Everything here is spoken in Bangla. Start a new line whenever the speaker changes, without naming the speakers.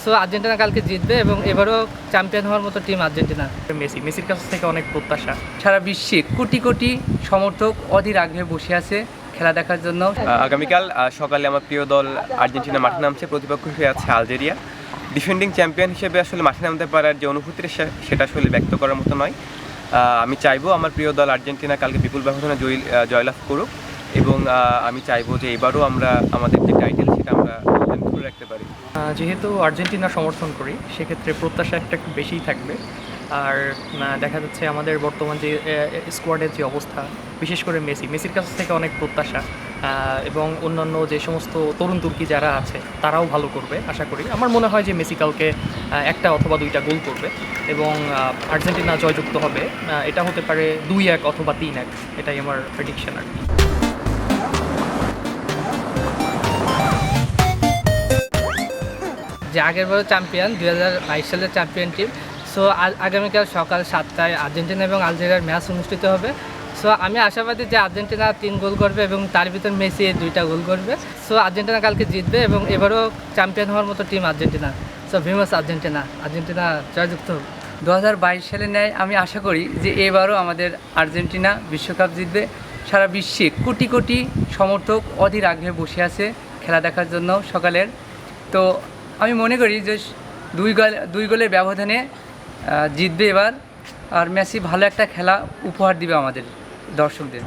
সো আর্জেন্টিনা কালকে জিতবে এবং এবারও চ্যাম্পিয়ন হওয়ার মতো টিম আর্জেন্টিনা।
মেসির কাছ থেকে অনেক প্রত্যাশা।
সারা বিশ্বে কোটি কোটি সমর্থক অধীর আগ্রহে বসে আছে খেলা দেখার জন্য।
আগামীকাল সকালে আমার প্রিয় দল আর্জেন্টিনা মাঠে নামছে, প্রতিপক্ষ হয়ে আছে আলজেরিয়া। ডিফেন্ডিং চ্যাম্পিয়ন হিসেবে আসলে মাঠে নামতে পারার যে অনুভূতিটা সেটা আসলে ব্যক্ত করার মতো নয়। আমি চাইবো আমার প্রিয় দল আর্জেন্টিনা কালকে বিপুল ব্যবধানে জয়লাভ করুক এবং আমি চাইবো যে এবারও আমরা আমাদের যে টাইটেল সেটা আমরা ধরে রাখতে পারি।
যেহেতু আর্জেন্টিনা সমর্থন করি সেক্ষেত্রে প্রত্যাশা একটু বেশিই থাকবে। আর দেখা যাচ্ছে আমাদের বর্তমান যে স্কোয়াডের যে অবস্থা, বিশেষ করে মেসির কাছ থেকে অনেক প্রত্যাশা এবং অন্যান্য যে সমস্ত তরুণ তুর্কি যারা আছে তারাও ভালো করবে আশা করি। আমার মনে হয় যে মেসি কালকে একটা অথবা দুইটা গোল করবে এবং আর্জেন্টিনা জয়যুক্ত হবে। এটা হতে পারে 2-1 অথবা 3-1, এটাই আমার প্রেডিকশন আর কি।
যে আগেরবারও চ্যাম্পিয়ন 2022 সালের চ্যাম্পিয়ন টিম। সো আগামীকাল সকাল 7টায় আর্জেন্টিনা এবং আলজেরিয়ার ম্যাচ অনুষ্ঠিত হবে। সো আমি আশাবাদী যে আর্জেন্টিনা 3 গোল করবে এবং তার ভিতর মেসি 2টা গোল করবে। সো আর্জেন্টিনা কালকে জিতবে এবং এবারও চ্যাম্পিয়ন হওয়ার মতো team Argentina. So famous Argentina জয়যুক্ত হবে।
2022 সালের ন্যায় আমি আশা করি যে এবারও আমাদের আর্জেন্টিনা বিশ্বকাপ জিতবে। সারা বিশ্বে কোটি কোটি সমর্থক অধীর আগ্রহে বসে আছে খেলা দেখার জন্য সকালের। তো আমি মনে করি যে 2 গোলের ব্যবধানে জিতবে এবার, আর মেসি ভালো একটা খেলা উপহার দিবে আমাদের দর্শকদের।